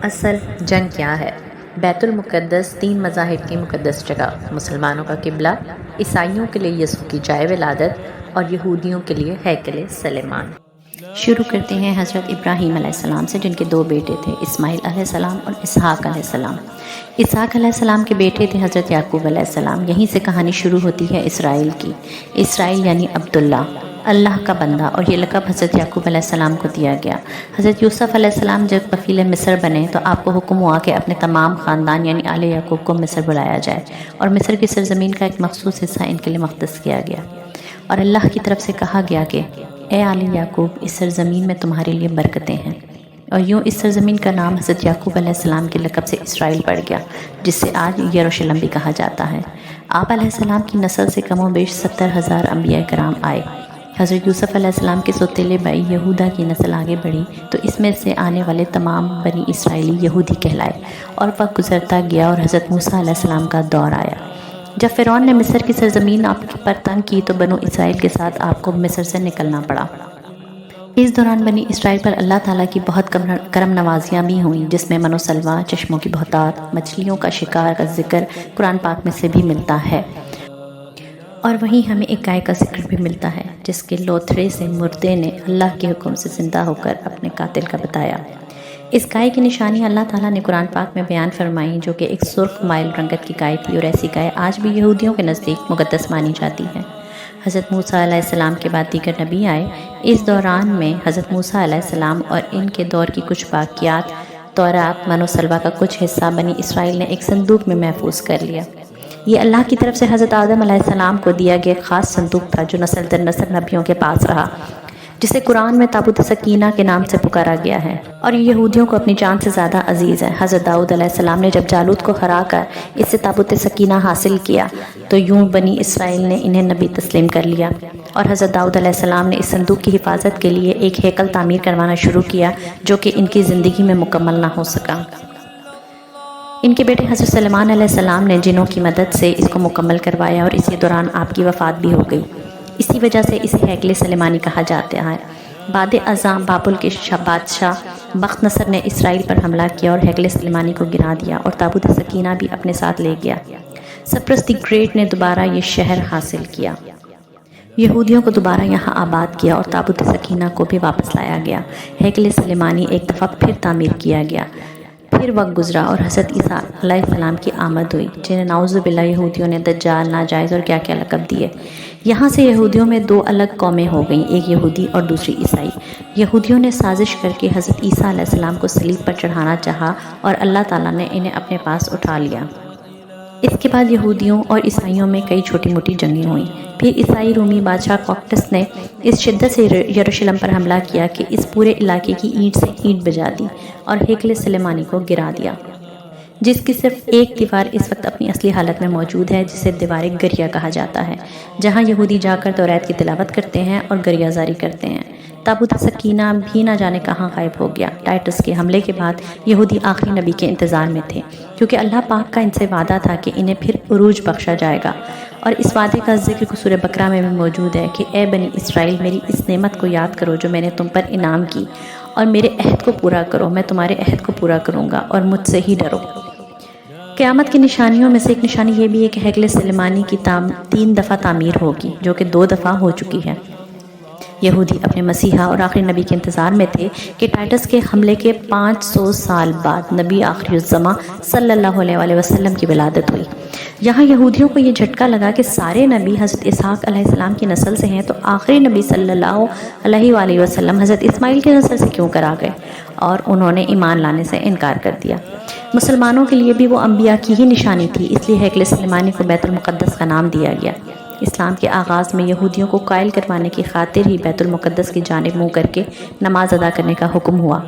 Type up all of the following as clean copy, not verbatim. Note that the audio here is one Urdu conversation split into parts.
اصل جنگ کیا ہے؟ بیت المقدس 3 مذاہب کی مقدس جگہ، مسلمانوں کا قبلہ، عیسائیوں کے لیے یسوع کی جائے ولادت اور یہودیوں کے لیے ہیکل سلیمان۔ شروع کرتے ہیں حضرت ابراہیم علیہ السلام سے، جن کے 2 بیٹے تھے، اسماعیل علیہ السلام اور اسحاق علیہ السلام۔ اسحاق علیہ السلام کے بیٹے تھے حضرت یعقوب علیہ السلام۔ یہیں سے کہانی شروع ہوتی ہے اسرائیل کی۔ اسرائیل یعنی عبداللہ، اللہ کا بندہ، اور یہ لقب حضرت یعقوب علیہ السلام کو دیا گیا۔ حضرت یوسف علیہ السلام جب کفیل مصر بنے تو آپ کو حکم ہوا کہ اپنے تمام خاندان یعنی آل یعقوب کو مصر بلایا جائے، اور مصر کی سرزمین کا ایک مخصوص حصہ ان کے لیے مختص کیا گیا، اور اللہ کی طرف سے کہا گیا کہ اے آل یعقوب، اس سرزمین میں تمہارے لیے برکتیں ہیں۔ اور یوں اس سرزمین کا نام حضرت یعقوب علیہ السلام کے لقب سے اسرائیل پڑ گیا، جس سے آج یروشلم بھی کہا جاتا ہے۔ آپ علیہ السلام کی نسل سے کم و بیش 70,000 انبیاء کرام آئے۔ حضرت یوسف علیہ السلام کے سوتیلے بھائی یہودا کی نسل آگے بڑھی تو اس میں سے آنے والے تمام بنی اسرائیلی یہودی کہلائے، اور وقت گزرتا گیا اور حضرت موسیٰ علیہ السلام کا دور آیا۔ جب فرعون نے مصر کی سرزمین آپ پر تنگ کی تو بنو اسرائیل کے ساتھ آپ کو مصر سے نکلنا پڑا۔ اس دوران بنی اسرائیل پر اللہ تعالیٰ کی بہت کرم نوازیاں بھی ہوئیں، جس میں من و سلوہ، چشموں کی بہتات، مچھلیوں کا شکار کا ذکر قرآن پاک میں سے بھی ملتا ہے، اور وہیں ہمیں ایک گائے کا ذکر بھی ملتا ہے جس کے لوتھڑے سے مردے نے اللہ کے حکم سے زندہ ہو کر اپنے قاتل کا بتایا۔ اس گائے کی نشانی اللہ تعالیٰ نے قرآن پاک میں بیان فرمائی، جو کہ ایک سرخ مائل رنگت کی گائے تھی، اور ایسی گائے آج بھی یہودیوں کے نزدیک مقدس مانی جاتی ہے۔ حضرت موسیٰ علیہ السلام کے بعد دیگر نبی آئے۔ اس دوران میں حضرت موسیٰ علیہ السلام اور ان کے دور کی کچھ باقیات، تورات، من و سلوہ کا کچھ حصہ بنی اسرائیل نے ایک صندوق میں محفوظ کر لیا۔ یہ اللہ کی طرف سے حضرت آدم علیہ السلام کو دیا گیا خاص صندوق تھا، جو نسل در نسل نبیوں کے پاس رہا، جسے قرآن میں تابوت سکینہ کے نام سے پکارا گیا ہے، اور یہ یہودیوں کو اپنی جان سے زیادہ عزیز ہے۔ حضرت داؤد علیہ السلام نے جب جالوت کو ہرا کر اس سے تابوت سکینہ حاصل کیا تو یوں بنی اسرائیل نے انہیں نبی تسلیم کر لیا، اور حضرت داؤد علیہ السلام نے اس صندوق کی حفاظت کے لیے ایک ہیکل تعمیر کروانا شروع کیا، جو کہ ان کی زندگی میں مکمل نہ ہو سکا۔ ان کے بیٹے حضرت سلیمان علیہ السلام نے جنوں کی مدد سے اس کو مکمل کروایا، اور اسی دوران آپ کی وفات بھی ہو گئی۔ اسی وجہ سے اسے ہیکل سلیمانی کہا جاتا ہے۔ بعد ازاں بابل کے بادشاہ بخت نصر نے اسرائیل پر حملہ کیا اور ہیکل سلیمانی کو گرا دیا، اور تابوت سکینہ بھی اپنے ساتھ لے گیا۔ سپرس دی گریٹ نے دوبارہ یہ شہر حاصل کیا، یہودیوں کو دوبارہ یہاں آباد کیا، اور تابوت سکینہ کو بھی واپس لایا گیا۔ ہیکل سلیمانی ایک دفعہ پھر تعمیر کیا گیا۔ پھر وقت گزرا اور حضرت عیسیٰ علیہ السلام کی آمد ہوئی، جنہیں نعوذ باللہ یہودیوں نے دجال، ناجائز اور کیا کیا لقب دیے۔ یہاں سے یہودیوں میں 2 الگ قومیں ہو گئیں، ایک یہودی اور دوسری عیسائی۔ یہودیوں نے سازش کر کے حضرت عیسیٰ علیہ السلام کو صلیب پر چڑھانا چاہا، اور اللہ تعالیٰ نے انہیں اپنے پاس اٹھا لیا۔ اس کے بعد یہودیوں اور عیسائیوں میں کئی چھوٹی موٹی جنگیں ہوئیں۔ پھر عیسائی رومی بادشاہ کوکٹس نے اس شدت سے یروشلم پر حملہ کیا کہ اس پورے علاقے کی اینٹ سے اینٹ بجا دی اور ہیکل سلیمانی کو گرا دیا، جس کی صرف ایک دیوار اس وقت اپنی اصلی حالت میں موجود ہے، جسے دیوار گریہ کہا جاتا ہے، جہاں یہودی جا کر توریت کی تلاوت کرتے ہیں اور گریہ زاری کرتے ہیں۔ تابوت سکینہ بھی نہ جانے کہاں غائب ہو گیا۔ ٹائٹس کے حملے کے بعد یہودی آخری نبی کے انتظار میں تھے، کیونکہ اللہ پاک کا ان سے وعدہ تھا کہ انہیں پھر عروج بخشا جائے گا، اور اس وعدے کا ذکر سورہ بقرہ میں بھی موجود ہے کہ اے بنی اسرائیل، میری اس نعمت کو یاد کرو جو میں نے تم پر انعام کی، اور میرے عہد کو پورا کرو، میں تمہارے عہد کو پورا کروں گا، اور مجھ سے ہی ڈرو۔ قیامت کی نشانیوں میں سے ایک نشانی یہ بھی ہے کہ ہیکل سلیمانی کی 3 دفعہ تعمیر ہوگی، جو کہ 2 دفعہ ہو چکی ہے۔ یہودی اپنے مسیحا اور آخری نبی کے انتظار میں تھے کہ ٹائٹس کے حملے کے 500 سال بعد نبی آخری الزماں صلی اللہ علیہ وسلم کی ولادت ہوئی۔ یہاں یہودیوں کو یہ جھٹکا لگا کہ سارے نبی حضرت اسحاق علیہ السلام کی نسل سے ہیں، تو آخری نبی صلی اللہ علیہ وسلم حضرت اسماعیل کی نسل سے کیوں کرا گئے، اور انہوں نے ایمان لانے سے انکار کر دیا۔ مسلمانوں کے لیے بھی وہ انبیاء کی ہی نشانی تھی، اس لیے ہیکل سلیمانی کو بیت المقدس کا نام دیا گیا۔ اسلام کے آغاز میں یہودیوں کو قائل کروانے کی خاطر ہی بیت المقدس کی جانب منہ کر کے نماز ادا کرنے کا حکم ہوا،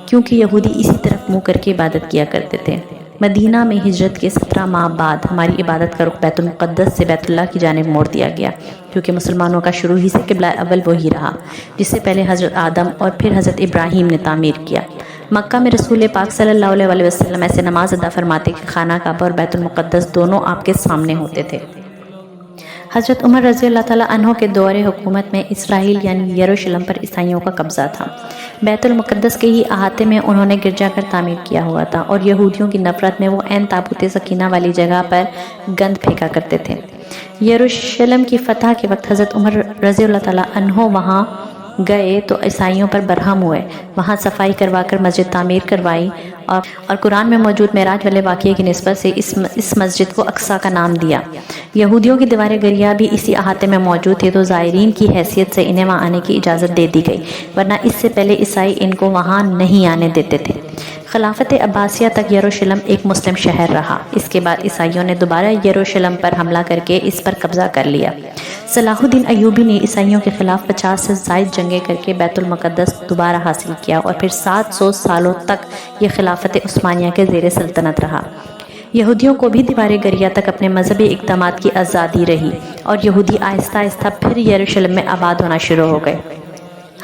کیونکہ یہودی اسی طرف منہ کر کے عبادت کیا کرتے تھے۔ مدینہ میں ہجرت کے 17 ماہ بعد ہماری عبادت کا رخ بیت المقدس سے بیت اللہ کی جانب موڑ دیا گیا، کیونکہ مسلمانوں کا شروع ہی سے قبلہ اول وہی رہا، جس سے پہلے حضرت آدم اور پھر حضرت ابراہیم نے تعمیر کیا۔ مکہ میں رسول پاک صلی اللہ علیہ وسلم ایسے نماز ادا فرماتے کہ خانہ کعبہ اور بیت المقدس دونوں آپ کے سامنے ہوتے تھے۔ حضرت عمر رضی اللہ تعالیٰ عنہ کے دور حکومت میں اسرائیل یعنی یروشلم پر عیسائیوں کا قبضہ تھا۔ بیت المقدس کے ہی احاطے میں انہوں نے گرجا گھر تعمیر کیا ہوا تھا اور یہودیوں کی نفرت میں وہ عین تابوت سکینہ والی جگہ پر گند پھینکا کرتے تھے۔ یروشلم کی فتح کے وقت حضرت عمر رضی اللہ تعالیٰ عنہ وہاں گئے تو عیسائیوں پر برہم ہوئے، وہاں صفائی کروا کر مسجد تعمیر کروائی اور قرآن میں موجود معراج والے واقعے کی نسبت سے اس مسجد کو اقصیٰ کا نام دیا۔ یہودیوں کی دیوار گریہ بھی اسی احاطے میں موجود تھی تو زائرین کی حیثیت سے انہیں وہاں آنے کی اجازت دے دی گئی، ورنہ اس سے پہلے عیسائی ان کو وہاں نہیں آنے دیتے تھے۔ خلافت عباسیہ تک یروشلم ایک مسلم شہر رہا۔ اس کے بعد عیسائیوں نے دوبارہ یروشلم پر حملہ کر کے اس پر قبضہ کر لیا۔ صلاح الدین ایوبی نے عیسائیوں کے خلاف 50 سے زائد جنگیں کر کے بیت المقدس دوبارہ حاصل کیا اور پھر 700 سالوں تک یہ خلافت عثمانیہ کے زیر سلطنت رہا۔ یہودیوں کو بھی دیوار گریہ تک اپنے مذہبی اقدامات کی آزادی رہی اور یہودی آہستہ آہستہ پھر یروشلم میں آباد ہونا شروع ہو گئے۔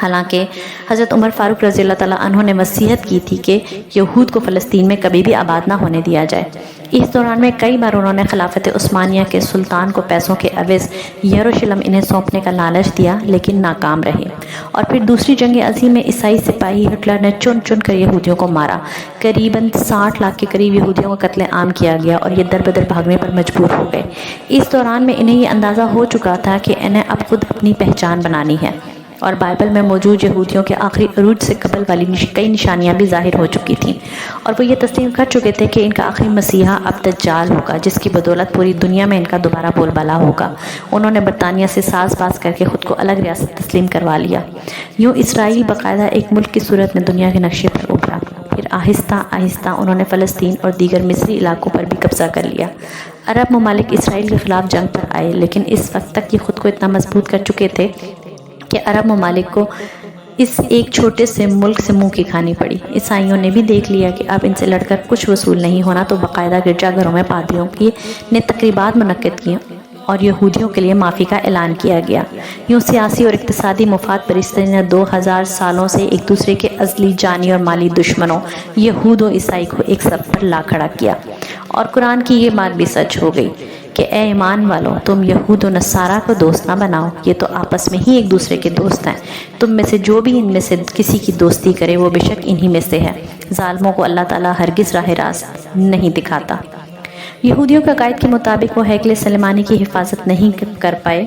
حالانکہ حضرت عمر فاروق رضی اللہ تعالیٰ عنہ نے وصیت کی تھی کہ یہود کو فلسطین میں کبھی بھی آباد نہ ہونے دیا جائے۔ اس دوران میں کئی بار انہوں نے خلافت عثمانیہ کے سلطان کو پیسوں کے عوض یروشلم انہیں سونپنے کا لالچ دیا لیکن ناکام رہے۔ اور پھر دوسری جنگ عظیم میں عیسائی سپاہی ہٹلر نے چن چن کر یہودیوں کو مارا۔ قریباً 60 لاکھ کے قریب یہودیوں کو قتل عام کیا گیا اور یہ در بدر بھاگنے پر مجبور ہو گئے۔ اس دوران میں انہیں یہ اندازہ ہو چکا تھا کہ انہیں اب خود اپنی پہچان بنانی ہے اور بائبل میں موجود یہودیوں کے آخری عروج سے قبل والی کئی نشانیاں بھی ظاہر ہو چکی تھیں اور وہ یہ تسلیم کر چکے تھے کہ ان کا آخری مسیحا اب دجال ہوگا جس کی بدولت پوری دنیا میں ان کا دوبارہ بول بالا ہوگا۔ انہوں نے برطانیہ سے ساز باز کر کے خود کو الگ ریاست تسلیم کروا لیا۔ یوں اسرائیل باقاعدہ ایک ملک کی صورت میں دنیا کے نقشے پر ابھرا۔ پھر آہستہ آہستہ انہوں نے فلسطین اور دیگر مصری علاقوں پر بھی قبضہ کر لیا۔ عرب ممالک اسرائیل کے خلاف جنگ پر آئے لیکن اس وقت تک یہ خود کو اتنا مضبوط کر چکے تھے کہ عرب ممالک کو اس ایک چھوٹے سے ملک سے منہ کی کھانی پڑی۔ عیسائیوں نے بھی دیکھ لیا کہ اب ان سے لڑ کر کچھ وصول نہیں ہونا تو باقاعدہ گرجا گھروں میں پادریوں کی نے تقریبات منعقد کیں اور یہودیوں کے لیے معافی کا اعلان کیا گیا۔ یوں سیاسی اور اقتصادی مفاد پرستی نے 2000 سالوں سے ایک دوسرے کے ازلی جانی اور مالی دشمنوں یہود و عیسائی کو ایک صف پر لا کھڑا کیا اور قرآن کی یہ بات بھی سچ ہو گئی کہ اے ایمان والو تم یہود و نصارہ کو دوست نہ بناؤ، یہ تو آپس میں ہی ایک دوسرے کے دوست ہیں۔ تم میں سے جو بھی ان میں سے کسی کی دوستی کرے وہ بے شک انہی میں سے ہے۔ ظالموں کو اللہ تعالیٰ ہرگز راہ راست نہیں دکھاتا۔ یہودیوں کے عقائد کے مطابق وہ ہیکل سلیمانی کی حفاظت نہیں کر پائے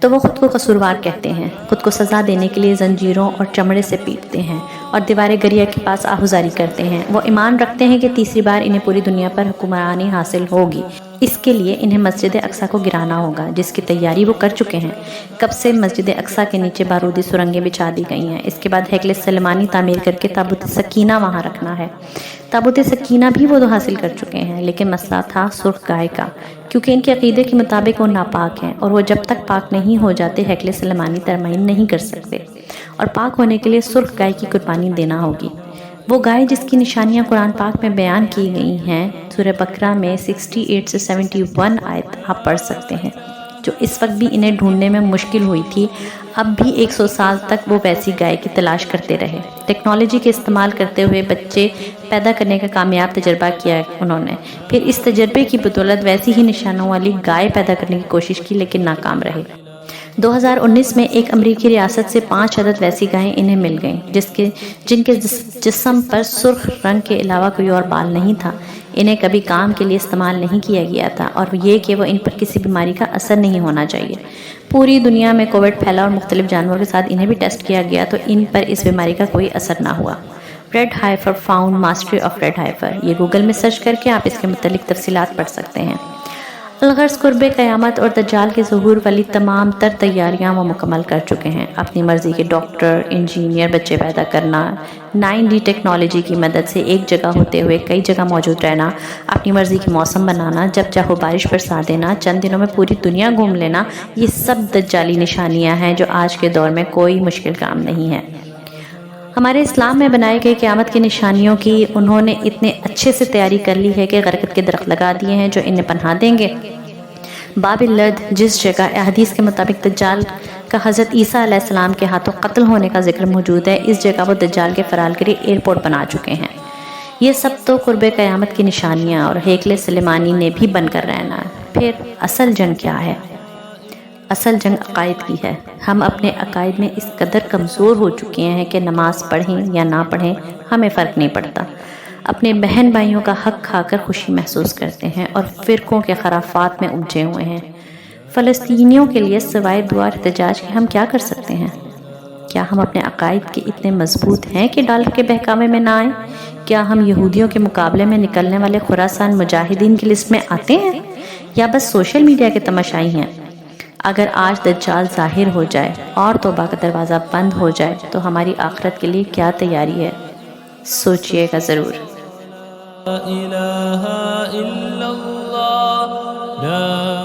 تو وہ خود کو قصوروار کہتے ہیں، خود کو سزا دینے کے لیے زنجیروں اور چمڑے سے پیٹتے ہیں اور دیوار گریہ کے پاس آہوزاری کرتے ہیں۔ وہ ایمان رکھتے ہیں کہ تیسری بار انہیں پوری دنیا پر حکمرانی حاصل ہوگی، اس کے لیے انہیں مسجد اقصیٰ کو گرانا ہوگا جس کی تیاری وہ کر چکے ہیں۔ کب سے مسجد اقصیٰ کے نیچے بارودی سرنگیں بچھا دی گئی ہیں۔ اس کے بعد ہیکل سلیمانی تعمیر کر کے تابوت سکینہ وہاں رکھنا ہے۔ تابوت سکینہ بھی وہ تو حاصل کر چکے ہیں لیکن مسئلہ تھا سرخ گائے کا، کیونکہ ان کے عقیدے کے مطابق وہ ناپاک ہیں اور وہ جب تک پاک نہیں ہو جاتے ہیکل سلیمانی ترمیم نہیں کر سکتے اور پاک ہونے کے لیے سرخ گائے کی قربانی دینا ہوگی۔ وہ گائے جس کی نشانیاں قرآن پاک میں بیان کی گئی ہیں، سورہ بقرہ میں 68 سے 71 آیت آپ پڑھ سکتے ہیں، جو اس وقت بھی انہیں ڈھونڈنے میں مشکل ہوئی تھی، اب بھی 100 سال تک وہ ویسی گائے کی تلاش کرتے رہے۔ ٹیکنالوجی کے استعمال کرتے ہوئے بچے پیدا کرنے کا کامیاب تجربہ کیا انہوں نے، پھر اس تجربے کی بدولت ویسی ہی نشانوں والی گائے پیدا کرنے کی کوشش کی لیکن ناکام رہے۔ 2019 میں ایک امریکی ریاست سے 5 عدد ویسی گائیں انہیں مل گئیں جن کے جسم پر سرخ رنگ کے علاوہ کوئی اور بال نہیں تھا۔ انہیں کبھی کام کے لیے استعمال نہیں کیا گیا تھا اور یہ کہ وہ ان پر کسی بیماری کا اثر نہیں ہونا چاہیے۔ پوری دنیا میں کووڈ پھیلا اور مختلف جانوروں کے ساتھ انہیں بھی ٹیسٹ کیا گیا تو ان پر اس بیماری کا کوئی اثر نہ ہوا۔ Red heifer found mastery of red heifer, یہ گوگل میں سرچ کر کے آپ اس کے متعلق تفصیلات پڑھ سکتے ہیں۔ الغرض قرب قیامت اور دجال کے ظہور والی تمام تر تیاریاں وہ مکمل کر چکے ہیں۔ اپنی مرضی کے ڈاکٹر، انجینئر بچے پیدا کرنا، 9D ٹیکنالوجی کی مدد سے ایک جگہ ہوتے ہوئے کئی جگہ موجود رہنا، اپنی مرضی کے موسم بنانا، جب چاہو بارش برسا دینا، چند دنوں میں پوری دنیا گھوم لینا، یہ سب دجالی نشانیاں ہیں جو آج کے دور میں کوئی مشکل کام نہیں ہے۔ ہمارے اسلام میں بنائے گئے قیامت کی نشانیوں کی انہوں نے اتنے اچھے سے تیاری کر لی ہے کہ غرقت کے درخت لگا دیے ہیں جو انہیں پناہ دیں گے۔ باب اللد، جس جگہ احادیث کے مطابق دجال کا حضرت عیسیٰ علیہ السلام کے ہاتھوں قتل ہونے کا ذکر موجود ہے، اس جگہ وہ دجال کے فرار کے لیے ایئرپورٹ بنا چکے ہیں۔ یہ سب تو قرب قیامت کی نشانیاں اور ہیکل سلیمانی نے بھی بن کر رہنا ہے۔ پھر اصل جنگ کیا ہے؟ اصل جنگ عقائد کی ہے۔ ہم اپنے عقائد میں اس قدر کمزور ہو چکے ہیں کہ نماز پڑھیں یا نہ پڑھیں ہمیں فرق نہیں پڑتا، اپنے بہن بھائیوں کا حق کھا کر خوشی محسوس کرتے ہیں اور فرقوں کے خرافات میں الجھے ہوئے ہیں۔ فلسطینیوں کے لیے سوائے دعا اور احتجاج کے ہم کیا کر سکتے ہیں؟ کیا ہم اپنے عقائد کے اتنے مضبوط ہیں کہ ڈالر کے بہکاوے میں نہ آئیں؟ کیا ہم یہودیوں کے مقابلے میں نکلنے والے خراسان مجاہدین کی لسٹ میں آتے ہیں یا بس سوشل میڈیا کے تماشائی ہیں؟ اگر آج دجال ظاہر ہو جائے اور توبہ کا دروازہ بند ہو جائے تو ہماری آخرت کے لیے کیا تیاری ہے؟ سوچئے گا ضرور۔ لا الہ الا اللہ لا